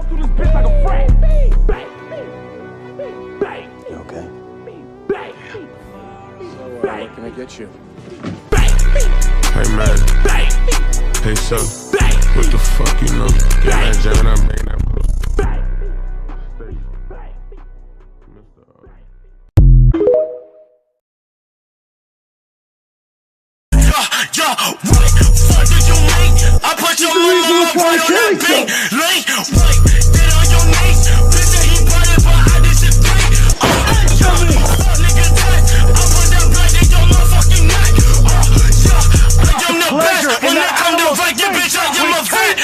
through this bitch like a frat. You okay? What can I get you? Hey man, hey so, what the fuck you know? Get that jam and I bring that pussy. Yo, what fuck did you make? I put your mama up right on that bank. Link, wait, get on your knees. Bitch said he bought it, but I disagree. Yo, fuck nigga that. I put that black in your motherfucking neck. Yeah, I am the best. When I come to fight your bitch, I am a vet.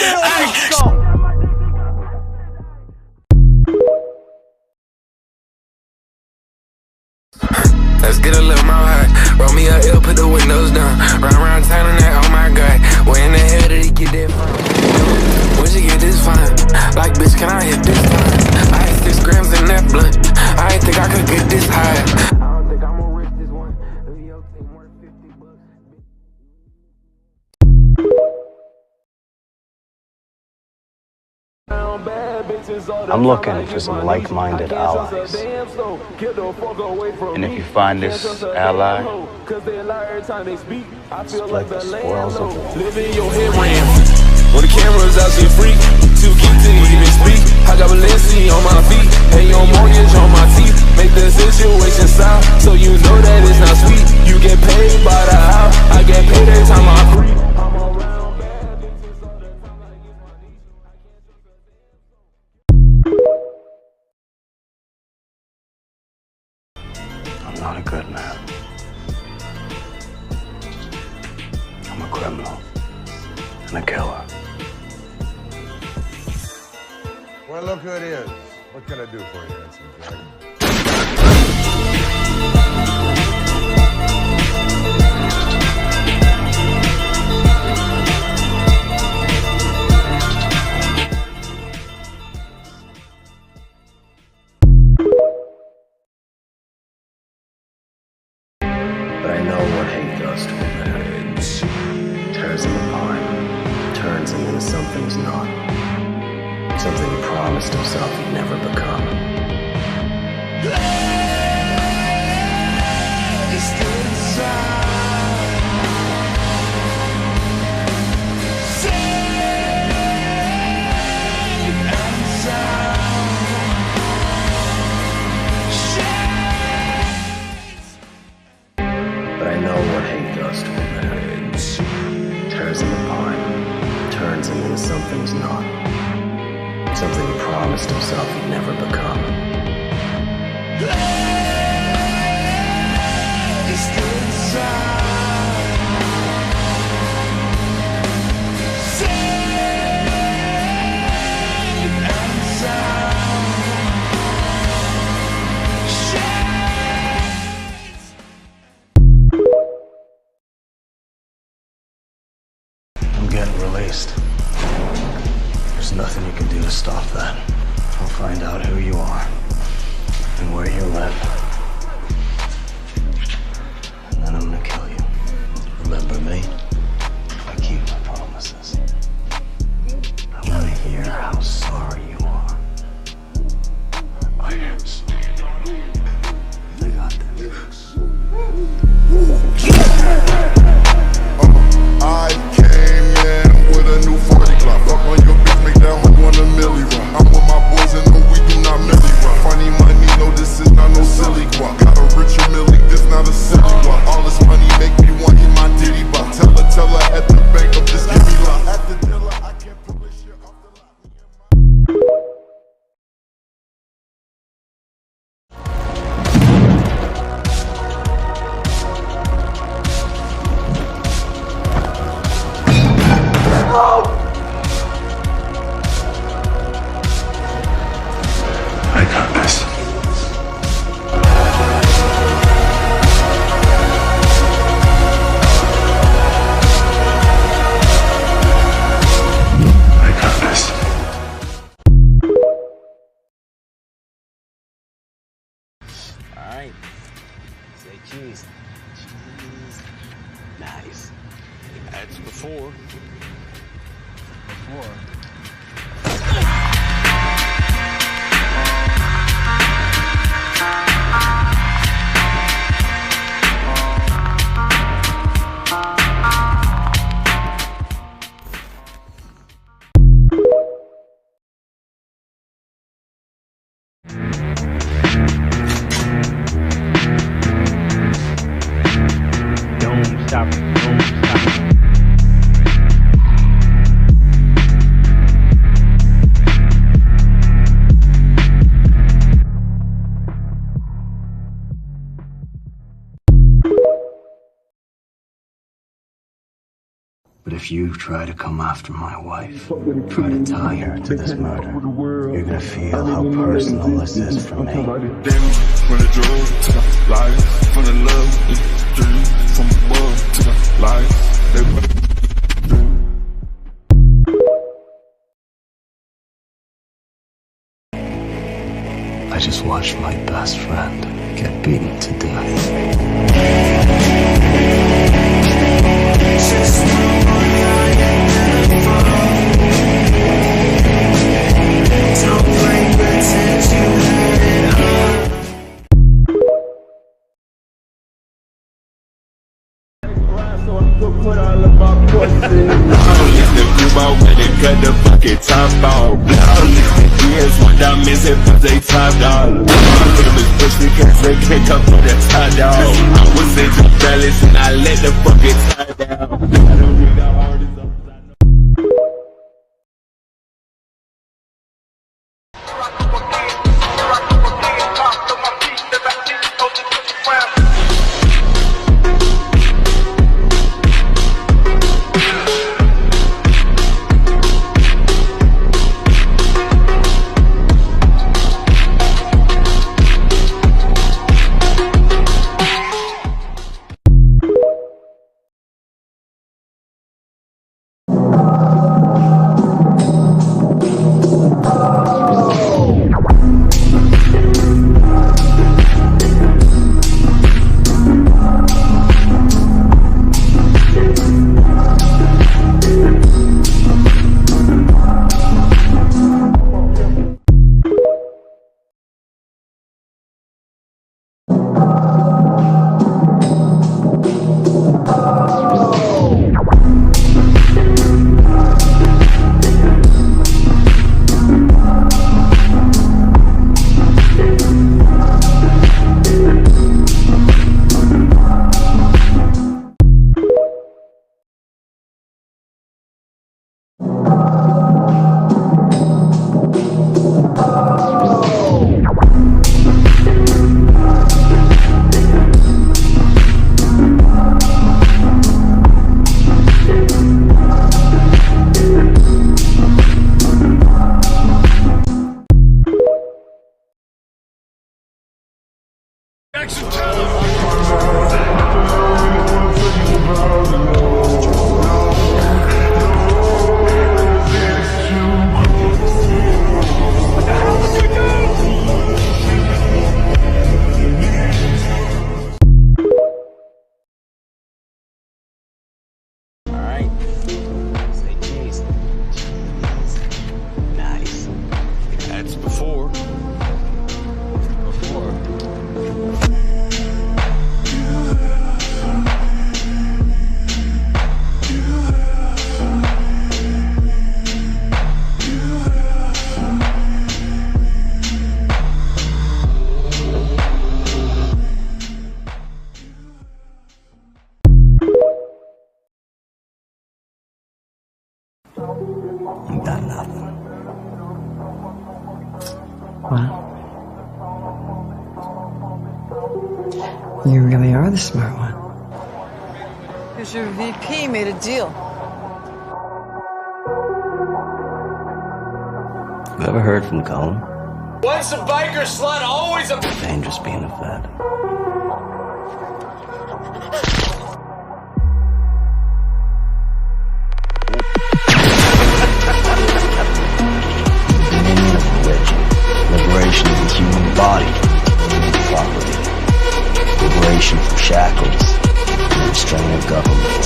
Let's get a little more high. Roll me a L, put the windows down. Run around town and that, oh my god. Where in the hell did he get that from? Where'd you get this fine? Like, bitch, can I hit this time? I had 6 grams in that blunt. I ain't think I could get this high. I don't think I'm gonna risk this one. I'm looking for some like-minded allies. And if you find this ally, split the spoils of war. Living your head ram. When the cameras out, she freak. Too geek to even speak. I got Balenci on my feet. Pay your mortgage on my teeth. Make the situation sound, so you know that it's not sweet. You get paid by the hour. I get paid every time I free. I'm not a good man. I'm a criminal and a killer. Well, look who it is. What can I do for you, handsome dragon? But I know what hate does to a man. Tears him apart, turns him into something he's not. Something he promised himself he'd never become. But I know what hate does to a man. Tears him apart, turns him into something he's not. Something he promised himself he'd never become. I'm getting released. There's nothing you can do to stop that. I'll find out who you are and where you live. And then I'm gonna kill you. Remember me? I keep my promises. I wanna hear how sorry you are. I am sorry. I got this. I came in with a new 40 Glock. Fuck on your bitch, make that hoe want a milli rock. I'm with my boys and no, we do not milli rock. Funny money, no, this is not no silly guap. Got a richer milli, this not a silly guap. All this money make me want in my ditty bop. Tell if you try to come after my wife, try to tie her to this murder, you're gonna feel how personal this is for me. From the drugs to the life, from the love, dream, from above to the life. I just watched my best friend get beaten to death. Cut the fucking top off. Yes, one diamonds and put they top dollar. My neighbors pussy cats they kick up for the top dog. I was in the balance and I let the fucking tie down. I don't need the hardest of You got nothing. Well, you really are the smart one. Because your VP made a deal. You ever heard from Colin? Once a biker slut, always a Dangerous being a Fed. Dominion of religion. Liberation of the human body. Property. Liberation from shackles. And restraint of government.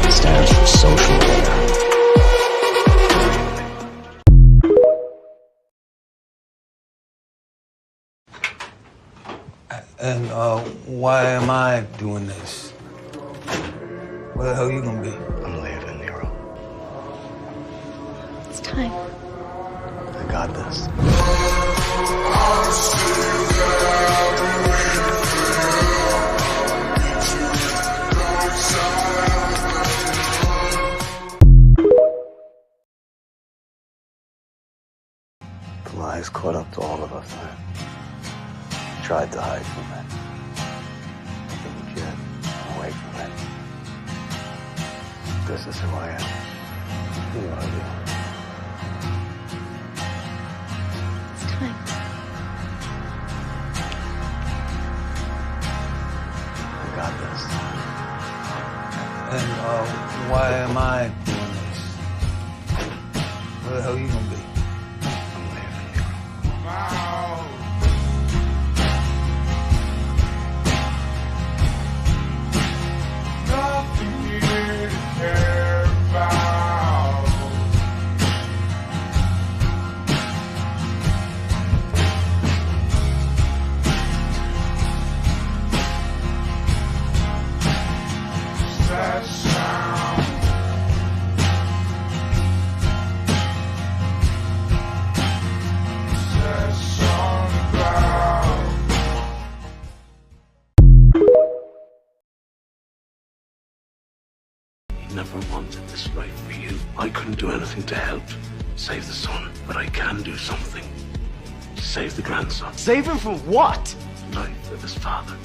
It stands for social order. And why am I doing this? Where the hell you gonna be? I'm leaving, Nero. It's time. I got this. The lies caught up to all of us, man. Tried to hide from it. But legit, away from it. This is who I am. Who you wanna be? It's time. I got this. And why am I doing this? Where the hell you gonna be? I'm leaving you. Nothing here to care about. Sad sound. Sad song about. Never wanted this life for you. I couldn't do anything to help save the son, but I can do something to save the grandson. Save him from what? Life of his father.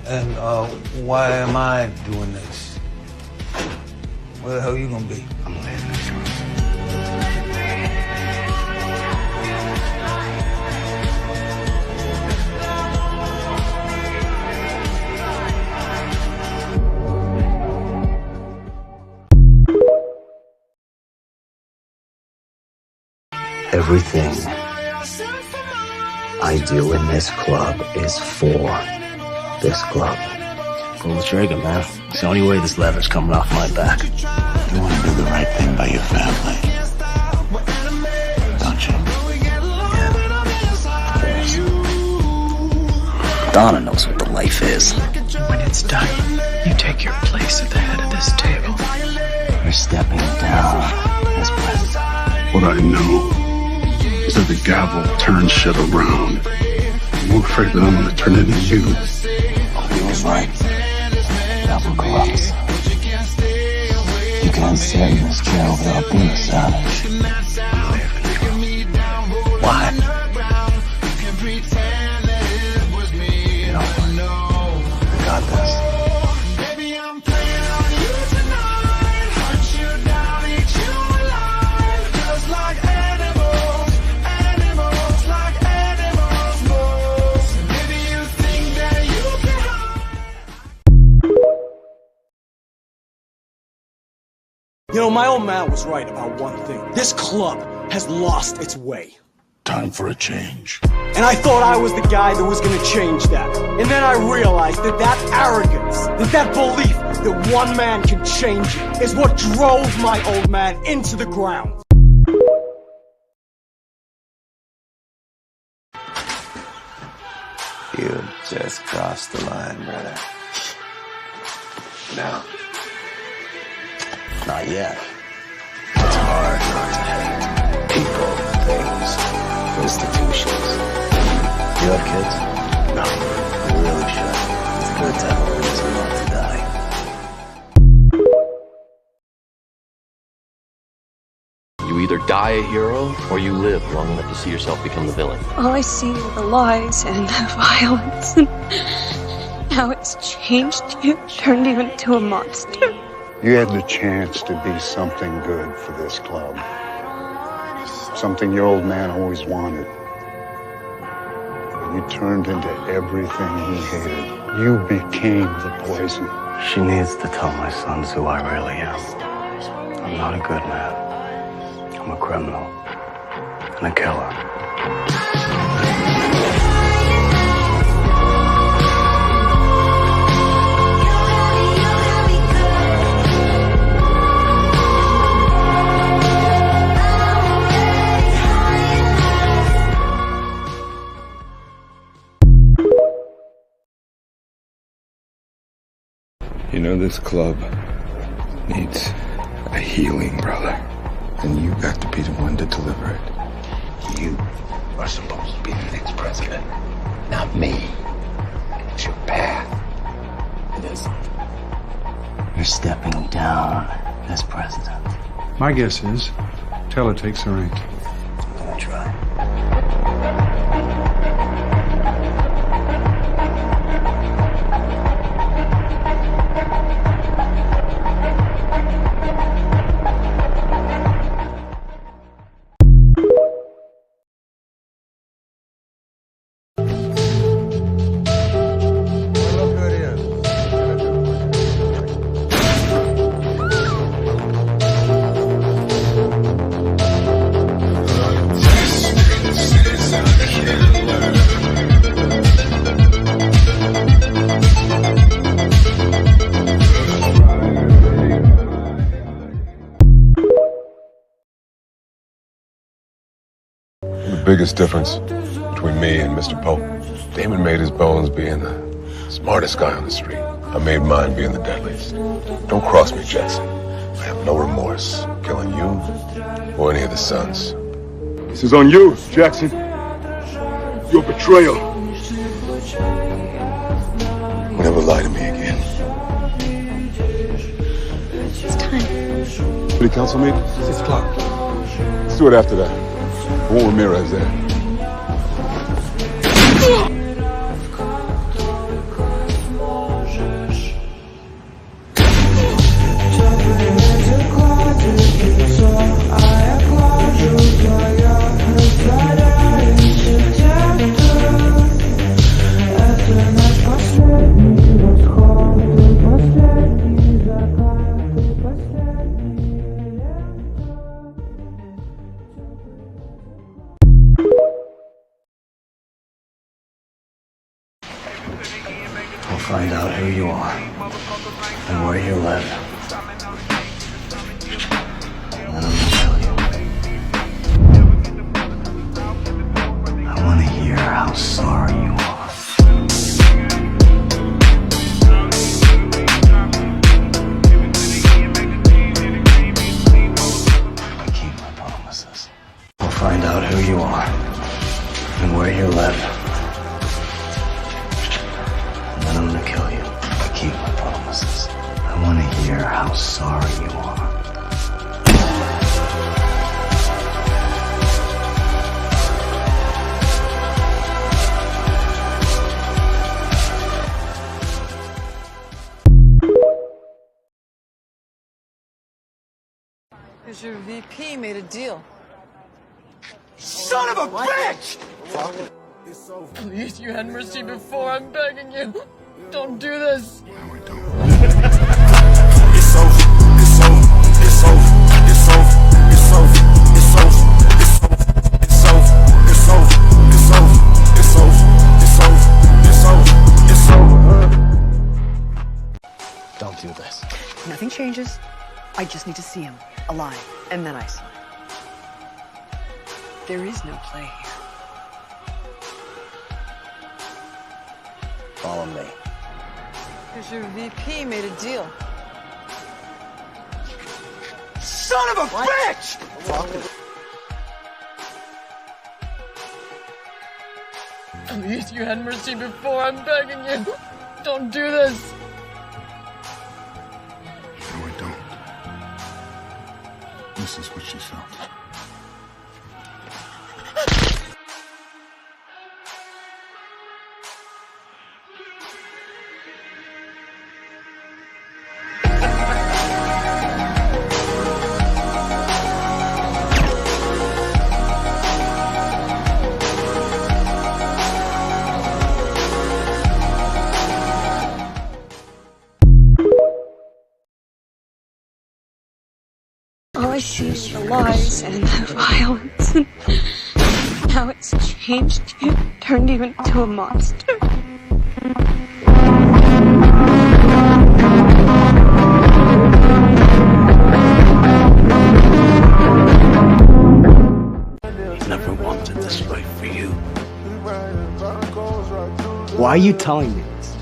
And why am I doing this? Where the hell you gonna be? I'm leaving you. Everything I do in this club is for this club. Pull the trigger, man. It's the only way this lever's coming off my back. You want to do the right thing by your family, don't you? Yeah. Donna knows what the life is. When it's done, you take your place at the head of this table. You're stepping down as president. What I know is that the gavel turns shit around. I'm more afraid that I'm going to turn it into you. He was right. Gavel corrupts. You can't sit in this chair without being a savage. Why? You know, I got this. You know, my old man was right about one thing. This club has lost its way. Time for a change. And I thought I was the guy that was gonna change that. And then I realized that that arrogance, that belief that one man can change it is what drove my old man into the ground. You just crossed the line, brother. No. Not yet. It's hard not to hate people, things, institutions. You have kids? No. You really should. It's good to have a reason not to die. You either die a hero, or you live long enough to see yourself become the villain. All I see are the lies and the violence, and how it's changed you, turned you into a monster. You had the chance to be something good for this club. Something your old man always wanted. You turned into everything he hated. You became the poison. She needs to tell my sons who I really am. I'm not a good man. I'm a criminal. And a killer. You know, this club needs a healing, brother. And you got to be the one to deliver it. You are supposed to be the next president, not me. It's your path. It isn't. You're stepping down as president. My guess is, Teller takes the reins. I'm gonna try. biggest difference between me and Mr. Pope. Damon made his bones being the smartest guy on the street. I made mine being the deadliest. Don't cross me, Jackson. I have no remorse killing you or any of the sons. This is on you, Jackson. Your betrayal. Never lie to me again. It's time. City council meeting? 6 o'clock. Let's do it after that. I want Ramirez there. I'll find out who you are and where you live. And then I'm gonna kill you. I want to hear how sorry you are. I keep my promises. I'll find out who you are and where you live. I'm gonna kill you. I keep my promises. I want to hear how sorry you are. Because your VP made a deal. Son of a bitch! Please, you had mercy before. I'm begging you. Don't do this. It's over, it's over, it's over, it's over, it's over, it's over, it's over, it's over, it's over, it's over, it's over, it's over, it's over, it's over. Don't do this. Nothing changes. I just need to see him, alive, and then I sign. There is no play here. Follow me. Because your VP made a deal. Son of a bitch! Please, you had mercy before. I'm begging you. Don't do this. No, I don't. This is what she felt. All I see is the lies and the violence. And how it's changed you, turned you into a monster. He never wanted this life for you. Why are you telling me this?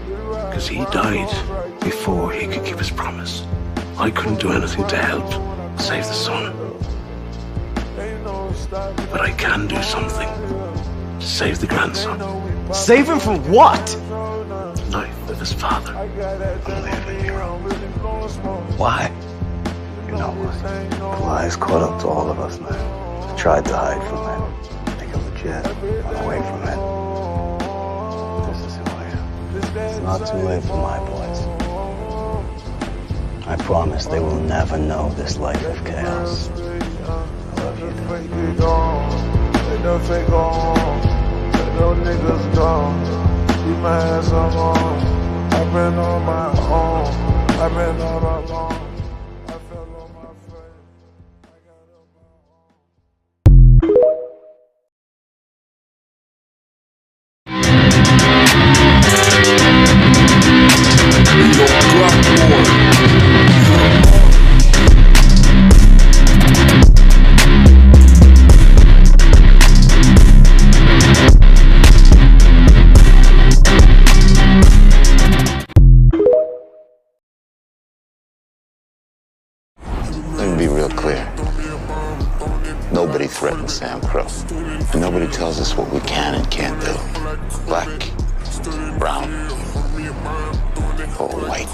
Because he died before he could keep his promise. I couldn't do anything to help save the son. But I can do something to save the grandson. Save him from what? The life of his father. I'm leaving you. Why? You know what? The lies caught up to all of us, man. I tried to hide from it. Make it legit. Run away from it. This is who I am. It's not too late for my boys. I promise they will never know this life of chaos. I love you, Dad. Let them fake on. Let them niggas go. Keep my hands on. I've been on my own. I've been all alone. I fell on my face. I got up Nobody threatens Sam Crow. And nobody tells us what we can and can't do. Black, brown, or white.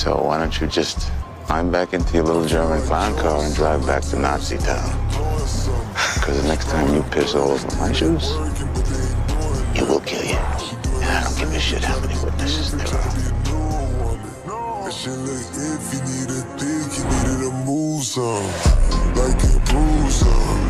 So why don't you just climb back into your little German clown car and drive back to Nazi town? Because the next time you piss all over my shoes, it will kill you. And I don't give a shit how many witnesses there are. If you need a dick, you needed to move some, like a bruiser.